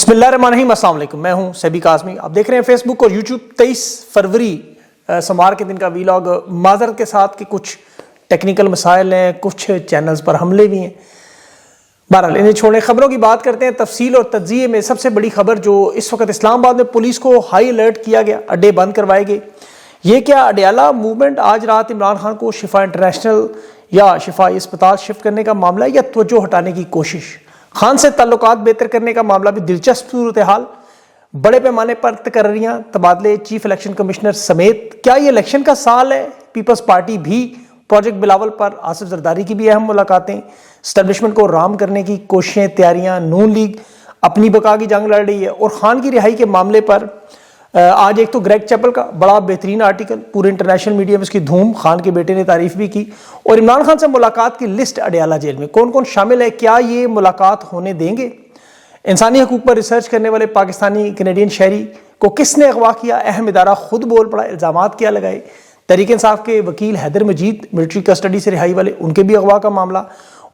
بسم اللہ الرحمن الرحیم، السلام علیکم۔ میں ہوں سیبی قاسمی، آپ دیکھ رہے ہیں فیس بک اور یوٹیوب۔ 23 فروری سوموار کے دن کا ویلاگ، معذرت کے ساتھ کہ کچھ ٹیکنیکل مسائل ہیں، کچھ چینلز پر حملے بھی ہیں، بہرحال انہیں چھوڑیں۔ خبروں کی بات کرتے ہیں تفصیل اور تجزیے میں۔ سب سے بڑی خبر جو اس وقت اسلام آباد میں پولیس کو ہائی الرٹ کیا گیا، اڈے بند کروائے گئے۔ یہ کیا اڈیالہ موومنٹ آج رات عمران خان کو شفا انٹرنیشنل یا شفائی اسپتال شفٹ کرنے کا معاملہ یا توجہ ہٹانے کی کوشش؟ خان سے تعلقات بہتر کرنے کا معاملہ بھی دلچسپ صورتحال، بڑے پیمانے پر تقرریاں، تبادلے، چیف الیکشن کمشنر سمیت۔ کیا یہ الیکشن کا سال ہے؟ پیپلز پارٹی بھی پروجیکٹ بلاول پر، آصف زرداری کی بھی اہم ملاقاتیں، اسٹیبلشمنٹ کو رام کرنے کی کوششیں، تیاریاں، نون لیگ اپنی بقا کی جنگ لڑ رہی ہے۔ اور خان کی رہائی کے معاملے پر آج ایک تو گریگ چیپل کا بڑا بہترین آرٹیکل، پورے انٹرنیشنل میڈیا میں اس کی دھوم، خان کے بیٹے نے تعریف بھی کی۔ اور عمران خان سے ملاقات کی لسٹ اڈیالہ جیل میں کون کون شامل ہے؟ کیا یہ ملاقات ہونے دیں گے؟ انسانی حقوق پر ریسرچ کرنے والے پاکستانی کینیڈین شہری کو کس نے اغوا کیا؟ اہم ادارہ خود بول پڑا، الزامات کیا لگائے؟ تحریک انصاف کے وکیل حیدر مجید ملٹری کسٹڈی سے رہائی والے، ان کے بھی اغوا کا معاملہ۔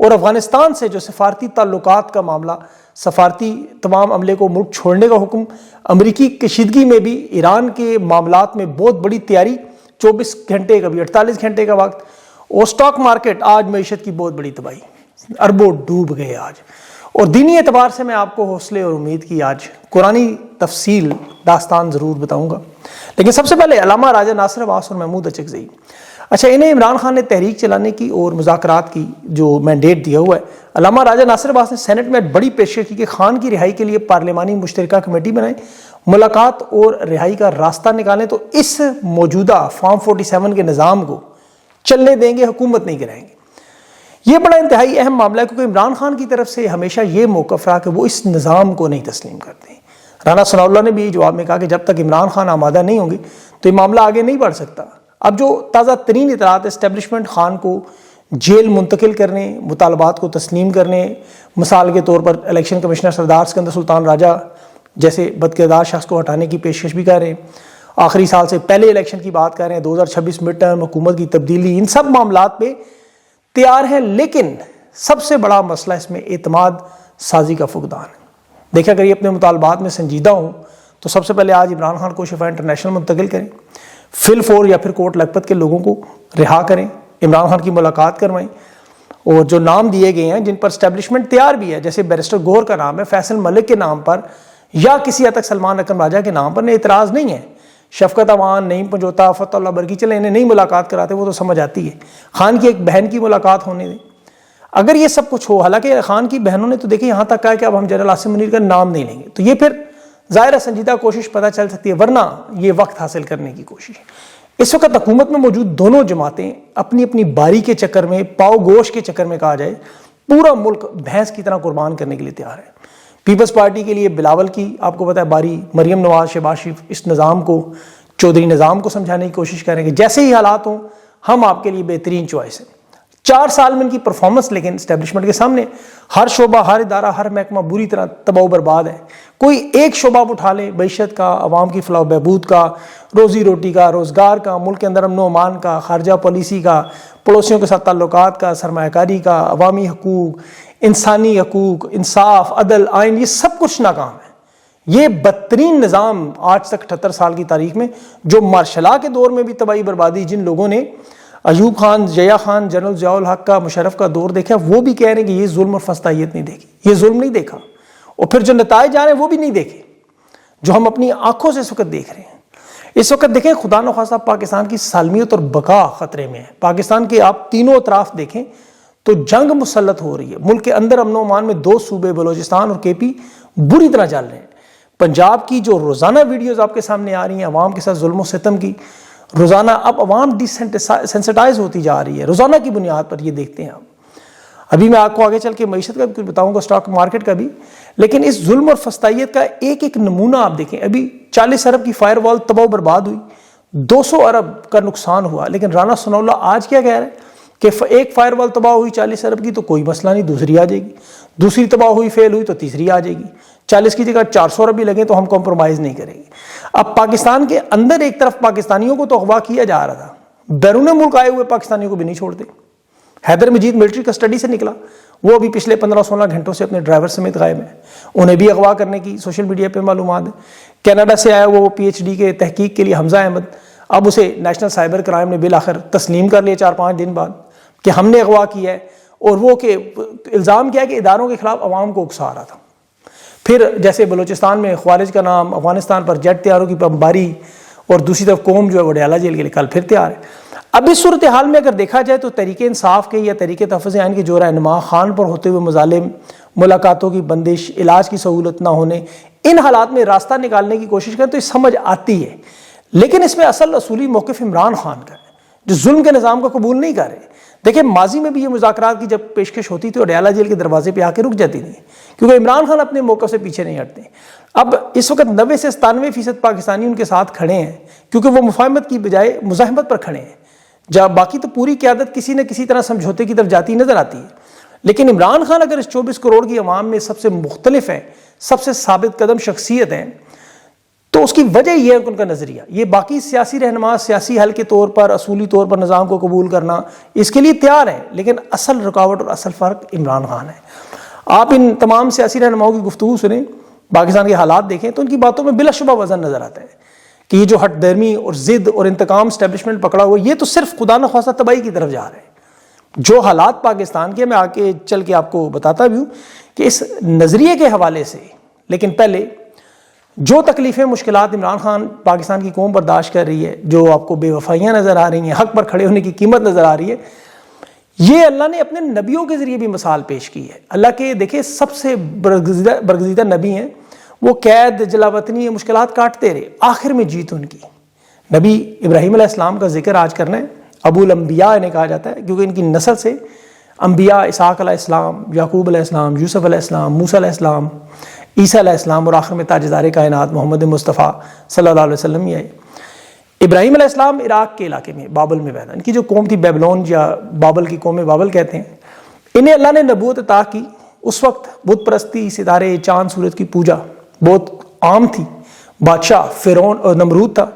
اور افغانستان سے جو سفارتی تعلقات کا معاملہ، سفارتی تمام عملے کو ملک چھوڑنے کا حکم، امریکی کشیدگی میں بھی ایران کے معاملات میں بہت بڑی تیاری، 24 گھنٹے کا بھی 48 گھنٹے کا وقت۔ اور اسٹاک مارکیٹ آج معیشت کی بہت بڑی تباہی، اربوں ڈوب گئے آج۔ اور دینی اعتبار سے میں آپ کو حوصلے اور امید کی آج قرآنی تفصیل داستان ضرور بتاؤں گا، لیکن سب سے پہلے علامہ راجہ ناصر عباس اور محمود اچکزئی۔ اچھا، انہیں عمران خان نے تحریک چلانے کی اور مذاکرات کی جو مینڈیٹ دیا ہوا ہے۔ علامہ راجہ ناصر عباس نے سینٹ میں بڑی پیشکش کی کہ خان کی رہائی کے لیے پارلیمانی مشترکہ کمیٹی بنائیں، ملاقات اور رہائی کا راستہ نکالیں تو اس موجودہ فارم 47 کے نظام کو چلنے دیں گے، حکومت نہیں کرائیں گے۔ یہ بڑا انتہائی اہم معاملہ ہے، کیونکہ عمران خان کی طرف سے ہمیشہ یہ موقف رہا کہ وہ اس نظام کو نہیں تسلیم کرتے۔ رانا ثناء اللہ نے بھی جواب میں کہا کہ جب تک عمران خان آمادہ نہیں ہوں گے تو یہ معاملہ آگے نہیں بڑھ سکتا۔ اب جو تازہ ترین اطلاعات، اسٹیبلشمنٹ خان کو جیل منتقل کرنے، مطالبات کو تسلیم کرنے، مثال کے طور پر الیکشن کمشنر سردار سکندر سلطان راجہ جیسے بدکردار شخص کو ہٹانے کی پیشکش بھی کر رہے ہیں، آخری سال سے پہلے الیکشن کی بات کر رہے ہیں، 2026 مڈ ٹرم، حکومت کی تبدیلی، ان سب معاملات پہ تیار ہیں۔ لیکن سب سے بڑا مسئلہ اس میں اعتماد سازی کا فقدان ہے۔ دیکھیں، اگر یہ اپنے مطالبات میں سنجیدہ ہوں تو سب سے پہلے آج عمران خان کو شفا انٹرنیشنل منتقل کریں، فل فور یا پھر کوٹ لکھپت کے لوگوں کو رہا کریں، عمران خان کی ملاقات کروائیں۔ اور جو نام دیے گئے ہیں جن پر اسٹیبلشمنٹ تیار بھی ہے، جیسے بیرسٹر گوہر کا نام ہے، فیصل ملک کے نام پر یا کسی حد تک سلمان اکرم راجہ کے نام پر نے اعتراض نہیں ہے۔ شفقت اوان، نعیم پنجوتا، فتح اللہ برکی، چلے انہیں نہیں ملاقات کراتے، وہ تو سمجھ آتی ہے۔ خان کی ایک بہن کی ملاقات ہونے دیں۔ اگر یہ سب کچھ ہو، حالانکہ خان کی بہنوں نے تو دیکھیں یہاں تک کہا کہ اب ہم جنرل عاصم منیر کا نام نہیں لیں گے، تو یہ پھر ظاہر سنجیدہ کوشش پتہ چل سکتی ہے، ورنہ یہ وقت حاصل کرنے کی کوشش۔ اس وقت حکومت میں موجود دونوں جماعتیں اپنی اپنی باری کے چکر میں، پاؤ گوشت کے چکر میں کہا جائے، پورا ملک بھینس کی طرح قربان کرنے کے لیے تیار ہے۔ پیپلز پارٹی کے لیے بلاول کی آپ کو پتہ ہے باری، مریم نواز، شہباز شریف اس نظام کو، چودھری نظام کو سمجھانے کی کوشش کریں گے جیسے ہی حالات ہوں ہم آپ کے لیے بہترین چوائس ہے۔ 4 سال میں ان کی پرفارمنس لیکن اسٹیبلشمنٹ کے سامنے ہر شعبہ، ہر ادارہ، ہر محکمہ بری طرح تباہ و برباد ہے۔ کوئی ایک شعبہ اٹھا لے، معیشت کا، عوام کی فلاح و بہبود کا، روزی روٹی کا، روزگار کا، ملک کے اندر امن و امان کا، خارجہ پالیسی کا، پڑوسیوں کے ساتھ تعلقات کا، سرمایہ کاری کا، عوامی حقوق، انسانی حقوق، انصاف، عدل، آئین، یہ سب کچھ ناکام ہے۔ یہ بدترین نظام آج تک 78 سال کی تاریخ میں، جو مارشل لا کے دور میں بھی تباہی بربادی، جن لوگوں نے ایوب خان، ضیاء خان، جنرل ضیاء الحق کا، مشرف کا دور دیکھا، وہ بھی کہہ رہے ہیں کہ یہ ظلم اور فسطائیت نہیں دیکھی، یہ ظلم نہیں دیکھا۔ اور پھر جو نتائج آ رہے ہیں وہ بھی نہیں دیکھے، جو ہم اپنی آنکھوں سے اس وقت دیکھ رہے ہیں۔ اس وقت دیکھیں، خدا نخواستہ پاکستان کی سالمیت اور بقا خطرے میں ہے۔ پاکستان کے آپ تینوں اطراف دیکھیں تو جنگ مسلط ہو رہی ہے۔ ملک کے اندر امن و امان میں 2 صوبے بلوچستان اور کے پی بری طرح چل رہے ہیں۔ پنجاب کی جو روزانہ ویڈیوز آپ کے سامنے آ رہی ہیں عوام کے ساتھ ظلم و ستم کی، روزانہ اب عوام سینسٹائز ہوتی جا رہی ہے، روزانہ کی بنیاد پر یہ دیکھتے ہیں آپ۔ ابھی میں آپ کو آگے چل کے معیشت کا بھی کچھ بتاؤں گا، اسٹاک مارکیٹ کا بھی، لیکن اس ظلم اور فسطائیت کا ایک ایک نمونہ آپ دیکھیں۔ ابھی 40 ارب کی فائر وال تباہ و برباد ہوئی، 200 ارب کا نقصان ہوا، لیکن رانا ثناء اللہ آج کیا کہہ رہے ہیں کہ ایک فائر وال تباہ ہوئی 40 ارب کی تو کوئی مسئلہ نہیں، دوسری آ جائے گی، دوسری تباہ ہوئی، فیل ہوئی تو تیسری آ جائے گی، 40 کی جگہ 400 ارب بھی لگے تو ہم کمپرومائز نہیں کریں گے۔ اب پاکستان کے اندر ایک طرف پاکستانیوں کو تو اغوا کیا جا رہا تھا، بیرون ملک آئے ہوئے پاکستانیوں کو بھی نہیں چھوڑتے۔ حیدر مجید ملٹری کسٹڈی سے نکلا، وہ ابھی پچھلے 15-16 گھنٹوں سے اپنے ڈرائیور سمیت غائب ہیں. انہیں بھی اغوا کرنے کی سوشل میڈیا پہ معلومات ہیں. کینیڈا سے آیا وہ PhD کے تحقیق کے لیے حمزہ احمد, اب اسے نیشنل سائبر کرائم نے بالآخر تسلیم کر لیا 4-5 دن بعد کہ ہم نے اغوا کیا ہے, اور وہ کہ الزام کیا ہے کہ اداروں کے خلاف عوام کو اکسا رہا تھا. پھر جیسے بلوچستان میں خوارج کا نام, افغانستان پر جیٹ طیاروں کی بمباری, اور دوسری طرف قوم جو ہے وڈیالہ جیل کے لیے کل پھر تیار ہے. اب اس صورتحال میں اگر دیکھا جائے تو تحریک انصاف کے یا تحریک تحفظ عین کے جو رہنما خان پر ہوتے ہوئے مظالم, ملاقاتوں کی بندش, علاج کی سہولت نہ ہونے, ان حالات میں راستہ نکالنے کی کوشش کریں تو یہ سمجھ آتی ہے. لیکن اس میں اصل اصولی موقف عمران خان کا ہے جو ظلم کے نظام کو قبول نہیں کر رہے. دیکھیں ماضی میں بھی یہ مذاکرات کی جب پیشکش ہوتی تھی اور وڈیالہ جیل کے دروازے پہ آ کے رک جاتی تھی, کیونکہ عمران خان اپنے موقف سے پیچھے نہیں ہٹتے. اب اس وقت 90 سے 97% پاکستانی ان کے ساتھ کھڑے ہیں, کیونکہ وہ مفاہمت کی بجائے مزاحمت پر کھڑے ہیں, جب باقی تو پوری قیادت کسی نہ کسی طرح سمجھوتے کی طرف جاتی نظر آتی ہے. لیکن عمران خان اگر اس 24 کروڑ کی عوام میں سب سے مختلف ہے, سب سے ثابت قدم شخصیت ہے, تو اس کی وجہ یہ ہے کہ ان کا نظریہ, یہ باقی سیاسی رہنما سیاسی حل کے طور پر اصولی طور پر نظام کو قبول کرنا اس کے لیے تیار ہے, لیکن اصل رکاوٹ اور اصل فرق عمران خان ہے. آپ ان تمام سیاسی رہنماؤں کی گفتگو سنیں, پاکستان کے حالات دیکھیں تو ان کی باتوں میں بلا شبہ وزن نظر آتا ہے کہ یہ جو ہٹ درمی اور ضد اور انتقام اسٹیبلشمنٹ پکڑا ہوا, یہ تو صرف خدا نخواستہ تباہی کی طرف جا رہے ہیں. جو حالات پاکستان کے, میں آگے چل کے آپ کو بتاتا بھی ہوں کہ اس نظریے کے حوالے سے. لیکن پہلے جو تکلیفیں مشکلات عمران خان پاکستان کی قوم برداشت کر رہی ہے, جو آپ کو بے وفائیاں نظر آ رہی ہیں, حق پر کھڑے ہونے کی قیمت نظر آ رہی ہے, یہ اللہ نے اپنے نبیوں کے ذریعے بھی مثال پیش کی ہے. اللہ کے دیکھیں سب سے برگزیدہ نبی ہیں, وہ قید جلاوطنی مشکلات کاٹتے رہے, آخر میں جیت ان کی. نبی ابراہیم علیہ السلام کا ذکر آج کرنا ہے. ابو الانبیاء انہیں کہا جاتا ہے کیونکہ ان کی نسل سے انبیاء اسحاق علیہ السلام, یعقوب علیہ السلام, یوسف علیہ السلام, موسیٰ علیہ السلام, عیسیٰ علیہ السلام, اور آخر میں تاجدار کائنات محمد مصطفیٰ صلی اللہ علیہ وسلم یہ ہے. ابراہیم علیہ السلام عراق کے علاقے میں بابل میں پیدا, ان کی جو قوم تھی بیبلون یا بابل کی قوم بابل کہتے ہیں, انہیں اللہ نے نبوت عطا کی. اس وقت بت پرستی, ستارے, چاند, سورج کی پوجا بہت عام تھی. بادشاہ فرعون اور نمرود تھا.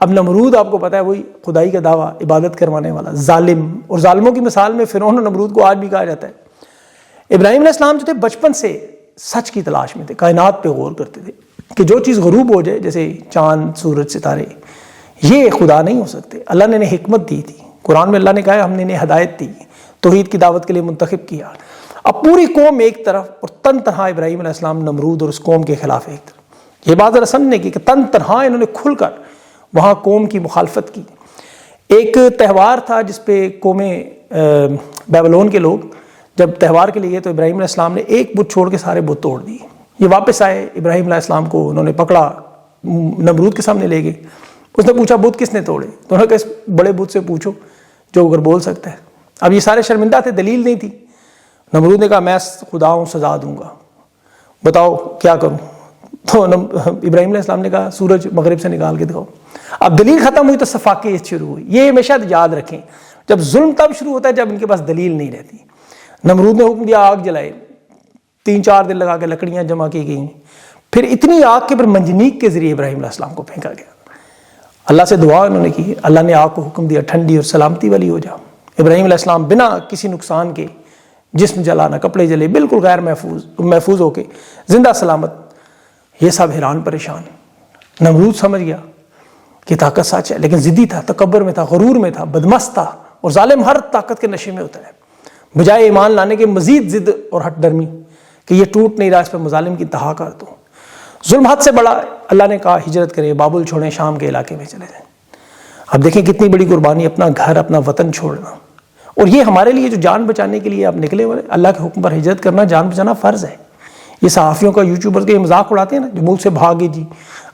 اب نمرود آپ کو پتا ہے وہی خدائی کا دعویٰ, عبادت کروانے والا ظالم, اور ظالموں کی مثال میں فرعون اور نمرود کو آج بھی کہا جاتا ہے. ابراہیم علیہ السلام جو تھے بچپن سے سچ کی تلاش میں تھے, کائنات پہ غور کرتے تھے کہ جو چیز غروب ہو جائے جیسے چاند, سورج, ستارے, یہ خدا نہیں ہو سکتے. اللہ نے انہیں حکمت دی تھی. قرآن میں اللہ نے کہا ہم نے انہیں ہدایت دی, توحید کی دعوت کے لیے منتخب کیا. اب پوری قوم ایک طرف اور تن تنہا ابراہیم علیہ السلام نمرود اور اس قوم کے خلاف ایک طرف. یہ بات ذرا سمجھنے کی کہ تن تنہا انہوں نے کھل کر وہاں قوم کی مخالفت کی. ایک تہوار تھا جس پہ قومیں بیبلون کے لوگ جب تہوار کے لیے تو ابراہیم علیہ السلام نے ایک بت چھوڑ کے سارے بت توڑ دیے. یہ واپس آئے, ابراہیم علیہ السلام کو انہوں نے پکڑا, نمرود کے سامنے لے گئے. اس نے پوچھا بت کس نے توڑے؟ تو انہوں نے کہا اس بڑے بت سے پوچھو جو اگر بول سکتا ہے. اب یہ سارے شرمندہ تھے, دلیل نہیں تھی. نمرود نے کہا میں خدا ہوں, سزا دوں گا, بتاؤ کیا کروں؟ تو ابراہیم علیہ السلام نے کہا سورج مغرب سے نکال کے دکھاؤ. اب دلیل ختم ہوئی تو صفاقیت شروع ہوئی. یہ ہمیشہ یاد رکھیں, جب ظلم تب شروع ہوتا ہے جب ان کے پاس دلیل نہیں رہتی. نمرود نے حکم دیا آگ جلائے, 3-4 دن لگا کے لکڑیاں جمع کی گئیں. پھر اتنی آگ کے پر منجنیق کے ذریعے ابراہیم علیہ السلام کو پھینکا گیا. اللہ سے دعا انہوں نے کی, اللہ نے آگ کو حکم دیا ٹھنڈی اور سلامتی والی ہو جا. ابراہیم علیہ السلام بنا کسی نقصان کے, جسم جلانا, کپڑے جلے, بالکل غیر محفوظ ہو کے زندہ سلامت. یہ سب حیران پریشان. نمرود سمجھ گیا کہ طاقت سچ ہے, لیکن ضدی تھا, تکبر میں تھا, غرور میں تھا, بدمست تھا, اور ظالم ہر طاقت کے نشے میں ہوتا ہے. بجائے ایمان لانے کے مزید ضد اور ہٹ درمی کہ یہ ٹوٹ نہیں رہا, اس پہ مظالم کی انتہا کر دو. ظلم حد سے بڑا. اللہ نے کہا ہجرت کریں, بابل چھوڑیں, شام کے علاقے میں چلے جائیں. اب دیکھیں کتنی بڑی قربانی, اپنا گھر, اپنا وطن چھوڑنا. اور یہ ہمارے لیے جو جان بچانے کے لیے آپ نکلے ہوئے, اللہ کے حکم پر ہجرت کرنا, جان بچانا فرض ہے. یہ صحافیوں کا, یوٹیوبرز کا یہ مذاق اڑاتے ہیں نا, جو ملک سے بھاگے جی,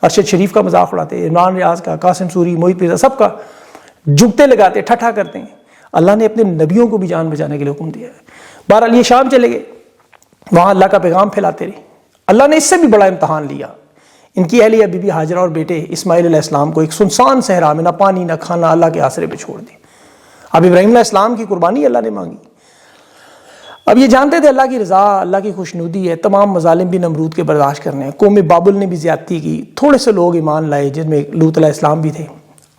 ارشد شریف کا مذاق اڑاتے ہیں, عمران ریاض کا, قاسم سوری, موہت مرزا, سب کا جگتے لگاتے, ٹھٹھا کرتے ہیں. اللہ نے اپنے نبیوں کو بھی جان بچانے کے لیے حکم دیا ہے. بہرحال یہ شام چلے گئے, وہاں اللہ کا پیغام پھیلاتے رہے. اللہ نے اس سے بھی بڑا امتحان لیا. ان کی اہلیہ بی بی ہاجرہ اور بیٹے اسماعیل علیہ السلام کو ایک سنسان صحرا میں نہ پانی نہ کھانا, اللہ کے آسرے پہ چھوڑ دی. اب ابراہیم علیہ السلام کی قربانی اللہ نے مانگی. اب یہ جانتے تھے اللہ کی رضا, اللہ کی خوشنودی ہے, تمام مظالم بھی نمرود کے برداشت کرنے ہیں. قوم بابل نے بھی زیادتی کی, تھوڑے سے لوگ ایمان لائے جن میں لوط علیہ السلام بھی تھے.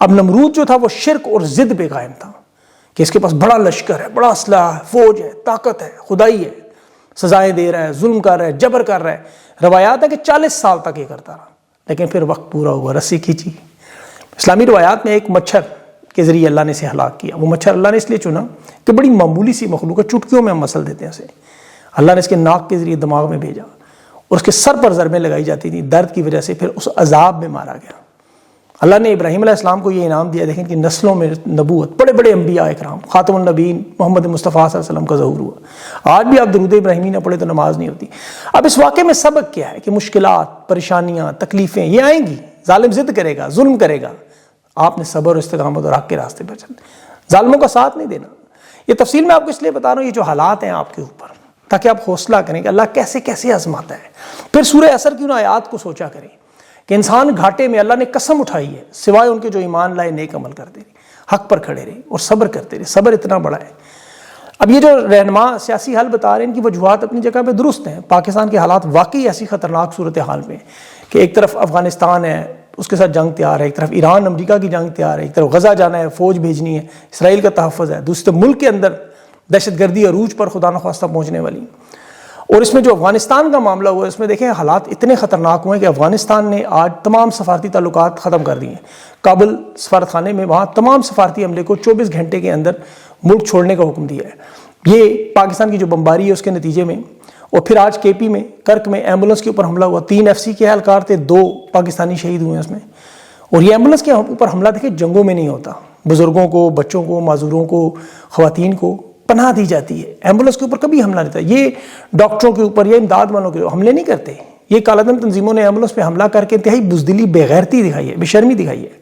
اب نمرود جو تھا وہ شرک اور ضد پہ قائم تھا کہ اس کے پاس بڑا لشکر ہے, بڑا اسلحہ ہے, فوج ہے, طاقت ہے, خدائی ہے. سزائیں دے رہا ہے، ظلم کر رہا ہے، جبر کر رہا ہے۔ روایات ہے کہ 40 سال تک یہ کرتا رہا، لیکن پھر وقت پورا ہوا، رسی کھینچی۔ اسلامی روایات میں ایک مچھر کے ذریعے اللہ نے اسے ہلاک کیا۔ وہ مچھر اللہ نے اس لیے چنا کہ بڑی معمولی سی مخلوق ہے، چٹکیوں میں ہم مسل دیتے ہیں اسے۔ اللہ نے اس کے ناک کے ذریعے دماغ میں بھیجا اور اس کے سر پر ضربیں لگائی جاتی تھیں درد کی وجہ سے، پھر اس عذاب میں مارا گیا۔ اللہ نے ابراہیم علیہ السلام کو یہ انعام دیا، دیکھیں کہ نسلوں میں نبوت، بڑے بڑے انبیاء اکرام، خاتم النبیین محمد مصطفیٰ صلی اللہ علیہ وسلم کا ظہور ہوا۔ آج بھی آپ درود ابراہیمی نہ پڑھے تو نماز نہیں ہوتی۔ اب اس واقعے میں سبق کیا ہے کہ مشکلات، پریشانیاں، تکلیفیں یہ آئیں گی، ظالم ضد کرے گا، ظلم کرے گا، آپ نے صبر اور استقامت اور حق کے راستے پر چلنا، ظالموں کا ساتھ نہیں دینا۔ یہ تفصیل میں آپ کو اس لیے بتا رہا ہوں، یہ جو حالات ہیں آپ کے اوپر، تاکہ آپ حوصلہ کریں کہ اللہ کیسے کیسے آزماتا ہے۔ پھر سورہ عصر کی ان آیات کو سوچا کریں کہ انسان گھاٹے میں، اللہ نے قسم اٹھائی ہے سوائے ان کے جو ایمان لائے، نیک عمل کرتے رہے، حق پر کھڑے رہے اور صبر کرتے رہے۔ صبر اتنا بڑا ہے۔ اب یہ جو رہنما سیاسی حل بتا رہے ہیں، ان کی وجوہات اپنی جگہ پہ درست ہیں۔ پاکستان کے حالات واقعی ایسی خطرناک صورتحال میں کہ ایک طرف افغانستان ہے، اس کے ساتھ جنگ تیار ہے، ایک طرف ایران امریکہ کی جنگ تیار ہے، ایک طرف غزہ جانا ہے، فوج بھیجنی ہے، اسرائیل کا تحفظ ہے، دوسرے ملک کے اندر دہشت گردی عروج پر خدا نخواستہ پہنچنے والی۔ اور اس میں جو افغانستان کا معاملہ ہوا ہے، اس میں دیکھیں حالات اتنے خطرناک ہوئے کہ افغانستان نے آج تمام سفارتی تعلقات ختم کر دیے ہیں۔ کابل سفارت خانے میں وہاں تمام سفارتی عملے کو 24 گھنٹے کے اندر ملک چھوڑنے کا حکم دیا ہے۔ یہ پاکستان کی جو بمباری ہے اس کے نتیجے میں۔ اور پھر آج کے پی میں کرک میں ایمبولنس کے اوپر حملہ ہوا، 3 FC کے اہلکار تھے، 2 پاکستانی شہید ہوئے ہیں اس میں۔ اور یہ ایمبولنس کے اوپر حملہ دیکھیں جنگوں میں نہیں ہوتا، بزرگوں کو، بچوں کو، معذوروں کو، خواتین کو پناہ دی جاتی ہے۔ ایمبولنس کے اوپر کبھی حملہ نہیں ہوتا۔ یہ ڈاکٹروں کے اوپر یا امداد والوں کے اوپر حملے نہیں کرتے۔ یہ کالعدم تنظیموں نے ایمبولنس پہ حملہ کر کے انتہائی بزدلی، بے غیرتی دکھائی ہے، بے شرمی دکھائی ہے۔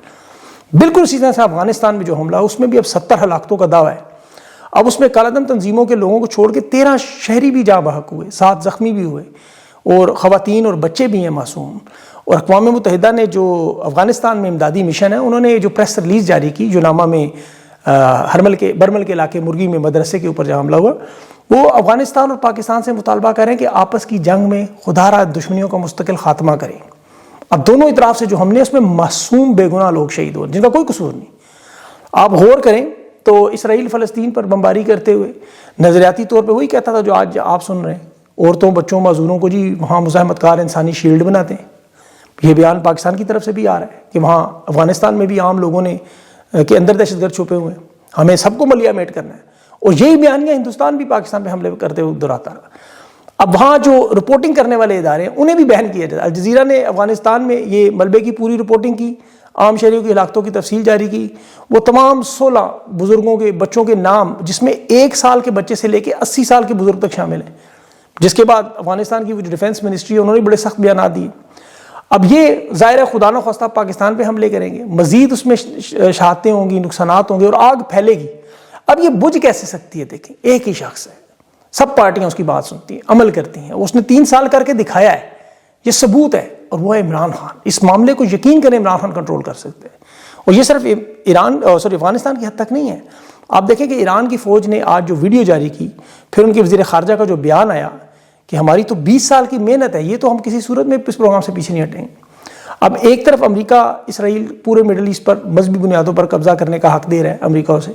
بالکل اسی طرح سے افغانستان میں جو حملہ اس میں بھی اب 70 ہلاکتوں کا دعویٰ ہے۔ اب اس میں کالعدم تنظیموں کے لوگوں کو چھوڑ کے 13 شہری بھی جاں بحق ہوئے، 7 زخمی بھی ہوئے، اور خواتین اور بچے بھی ہیں معصوم۔ اور اقوام متحدہ نے جو افغانستان میں امدادی مشن ہے، انہوں نے جو پریس ریلیز جاری کی، جو نامہ میں برمل کے علاقے مرگی میں مدرسے کے اوپر جہاں حملہ ہوا، وہ افغانستان اور پاکستان سے مطالبہ کر رہے ہیں کہ آپس کی جنگ میں خدا را دشمنیوں کا مستقل خاتمہ کریں۔ اب دونوں اطراف سے جو حملے اس میں معصوم بے گناہ لوگ شہید ہوئے جن کا کوئی قصور نہیں۔ آپ غور کریں تو اسرائیل فلسطین پر بمباری کرتے ہوئے نظریاتی طور پہ وہی کہتا تھا جو آج آپ سن رہے ہیں، عورتوں، بچوں، معذوروں کو جی وہاں مزاحمت کار انسانی شیلڈ بناتے ہیں۔ یہ بیان پاکستان کی طرف سے بھی آ رہا ہے کہ وہاں افغانستان میں بھی عام لوگوں نے کے اندر دہشت گرد چھپے ہوئے ہیں، ہمیں سب کو ملیا میٹ کرنا ہے۔ اور یہی بیانیہ ہندوستان بھی پاکستان پہ حملے کرتے ہوئے دہراتا رہا۔ اب وہاں جو رپورٹنگ کرنے والے ادارے ہیں انہیں بھی بین کیا جاتا ہے۔ الجزیرہ نے افغانستان میں یہ ملبے کی پوری رپورٹنگ کی، عام شہریوں کی ہلاکتوں کی تفصیل جاری کی۔ وہ تمام 16 بزرگوں کے بچوں کے نام، جس میں 1 سال کے بچے سے لے کے 80 سال کے بزرگ تک شامل ہیں، جس کے بعد افغانستان کی جو ڈیفنس منسٹری ہے انہوں نے بڑے سخت بیانات دیے۔ اب یہ ظاہر ہے خدا نخواستہ پاکستان پہ حملے کریں گے، مزید اس میں شہادتیں ہوں گی، نقصانات ہوں گے اور آگ پھیلے گی۔ اب یہ بجھ کیسے سکتی ہے؟ دیکھیں ایک ہی شخص ہے، سب پارٹیاں اس کی بات سنتی ہیں، عمل کرتی ہیں، اس نے 3 سال کر کے دکھایا ہے، یہ ثبوت ہے، اور وہ ہے عمران خان۔ اس معاملے کو یقین کریں عمران خان کنٹرول کر سکتے ہیں۔ اور یہ صرف افغانستان کی حد تک نہیں ہے۔ آپ دیکھیں کہ ایران کی فوج نے آج جو ویڈیو جاری کی، پھر ان کے وزیر خارجہ کا جو بیان آیا کہ ہماری تو 20 سال کی محنت ہے، یہ تو ہم کسی صورت میں اس پروگرام سے پیچھے نہیں ہٹیں گے۔ اب ایک طرف امریکہ اسرائیل پورے مڈل ایسٹ پر مذہبی بنیادوں پر قبضہ کرنے کا حق دے رہا ہے امریکہ اسے،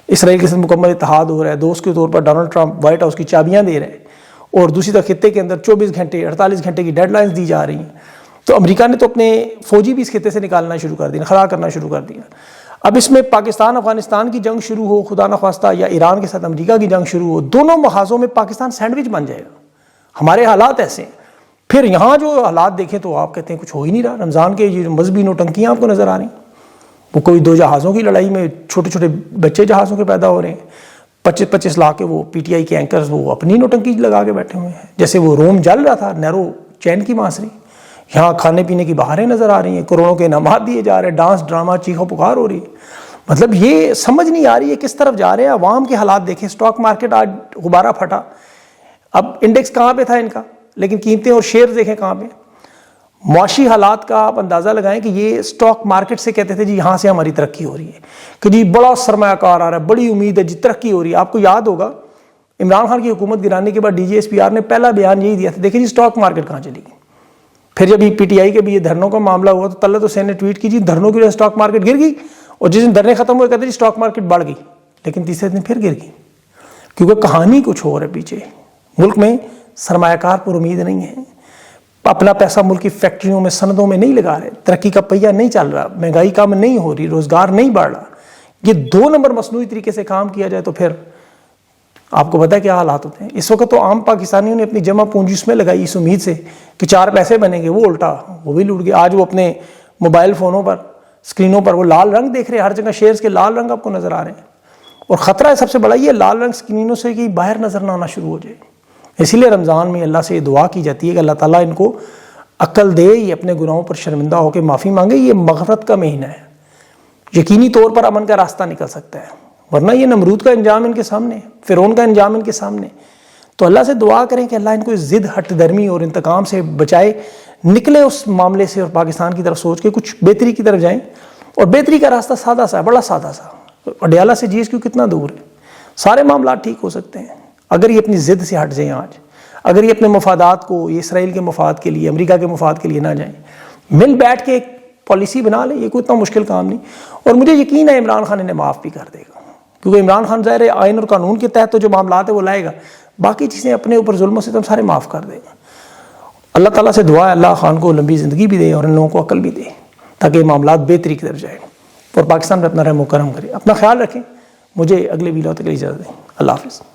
اسرائیل کے ساتھ مکمل اتحاد ہو رہا ہے، دوست کے طور پر ڈونلڈ ٹرمپ وائٹ ہاؤس کی چابیاں دے رہے ہیں، اور دوسری طرف خطے کے اندر 24 گھنٹے 48 گھنٹے کی ڈیڈ لائنز دی جا رہی ہیں۔ تو امریکہ نے تو اپنے فوجی بھی اس خطے سے نکالنا شروع کر دیا، خلا کرنا شروع کر دیا۔ اب اس میں پاکستان افغانستان کی جنگ شروع ہو خدا نخواستہ، یا ایران کے ساتھ امریکہ کی جنگ شروع ہو، دونوں محاذوں میں پاکستان سینڈوچ بن جائے گا۔ ہمارے حالات ایسے ہیں۔ پھر یہاں جو حالات دیکھیں تو آپ کہتے ہیں کچھ ہو ہی نہیں رہا۔ رمضان کے یہ مذہبی نوٹنکیاں آپ کو نظر آ رہی ہیں، وہ کوئی 2 جہازوں کی لڑائی میں چھوٹے چھوٹے بچے جہازوں کے پیدا ہو رہے ہیں، 25-25 لاکھ کے وہ PTI کے اینکرز وہ اپنی نوٹنکی لگا کے بیٹھے ہوئے ہیں، جیسے وہ روم جل رہا تھا نیرو چین کی مانسری۔ یہاں کھانے پینے کی بہاریں نظر آ رہی ہیں، کروڑوں کے انعامات دیے جا رہے ہیں، ڈانس ڈرامہ چیخو پکار ہو رہی ہے۔ مطلب یہ سمجھ نہیں آ رہی ہے کس طرف جا رہے ہیں۔ عوام کے حالات دیکھیں، اسٹاک مارکیٹ آج غبارہ پھٹا، اب انڈیکس کہاں پہ تھا ان کا، لیکن قیمتیں اور شیئر دیکھیں کہاں پہ۔ معاشی حالات کا آپ اندازہ لگائیں کہ یہ اسٹاک مارکیٹ سے کہتے تھے جی یہاں سے ہماری ترقی ہو رہی ہے، کہ جی بڑا سرمایہ کار آ رہا ہے، بڑی امید ہے جی ترقی ہو رہی ہے۔ آپ کو یاد ہوگا عمران خان کی حکومت گرانے کے بعد DGSPR نے پہلا بیان یہی دیا تھا، دیکھیں جی اسٹاک مارکیٹ کہاں چلی گئی۔ پھر جب یہ PTI کے بھی یہ دھرنوں کا معاملہ ہوا تو طلعت حسین نے ٹویٹ کی جی دھرنوں کی وجہ سے اسٹاک مارکیٹ گر گئی، اور جس دن دھرنے ختم ہوئے کہتے جی اسٹاک مارکیٹ بڑھ گئی، لیکن تیسرے دن پھر گر گئی، کیونکہ کہانی کچھ اور ہے پیچھے۔ ملک میں سرمایہ کار پر امید نہیں ہے، اپنا پیسہ ملک کی فیکٹریوں میں سندوں میں نہیں لگا رہے، ترقی کا پہیہ نہیں چل رہا، مہنگائی کم نہیں ہو رہی، روزگار نہیں بڑھ رہا. یہ 2 نمبر مصنوعی طریقے سے کام کیا جائے تو پھر آپ کو پتا ہے کیا حالات ہوتے ہیں. اس وقت تو عام پاکستانیوں نے اپنی جمع پونجی اس میں لگائی اس امید سے کہ 4 پیسے بنیں گے، وہ الٹا وہ بھی لوٹ گئے. آج وہ اپنے موبائل فونوں پر اسکرینوں پر وہ لال رنگ دیکھ رہے ہیں، ہر جگہ شیئرز کے لال رنگ آپ کو نظر آ رہے ہیں. اور خطرہ ہے سب سے بڑا یہ لال رنگ اسکرینوں سے کہ باہر نظر نہ آنا شروع ہو جائے. اسی لیے رمضان میں اللہ سے یہ دعا کی جاتی ہے کہ اللہ تعالیٰ ان کو عقل دے، یہ اپنے گناہوں پر شرمندہ ہو کے معافی مانگے. یہ مغفرت کا مہینہ ہے، یقینی طور پر امن کا راستہ نکل سکتا ہے، ورنہ یہ نمرود کا انجام ان کے سامنے، فرعون کا انجام ان کے سامنے. تو اللہ سے دعا کریں کہ اللہ ان کو اس ضد، ہٹ درمی اور انتقام سے بچائے، نکلے اس معاملے سے اور پاکستان کی طرف سوچ کے کچھ بہتری کی طرف جائیں. اور بہتری کا راستہ سادہ سا ہے، بڑا سادہ سا. اڈیالہ سے GSQ کتنا دور ہے، سارے معاملات ٹھیک ہو سکتے ہیں اگر یہ اپنی ضد سے ہٹ جائیں. آج اگر یہ اپنے مفادات کو، یہ اسرائیل کے مفاد کے لیے، امریکہ کے مفاد کے لیے نہ جائیں، مل بیٹھ کے ایک پالیسی بنا لیں، یہ کوئی اتنا مشکل کام نہیں. اور مجھے یقین ہے عمران خان انہیں معاف بھی کر دے گا، کیونکہ عمران خان ظاہر آئین اور قانون کے تحت تو جو معاملات ہیں وہ لائے گا، باقی چیزیں اپنے اوپر ظلم و ستم سارے معاف کر دے گا. اللہ تعالیٰ سے دعا ہے اللہ خان کو لمبی زندگی بھی دے اور ان لوگوں کو عقل بھی دے تاکہ یہ معاملات بہتری کی طرف جائیں اور پاکستان میں اپنا رحم و کرم کرے. اپنا خیال رکھیں. مجھے اگلے ویڈیو تک اجازت دیں. اللہ حافظ.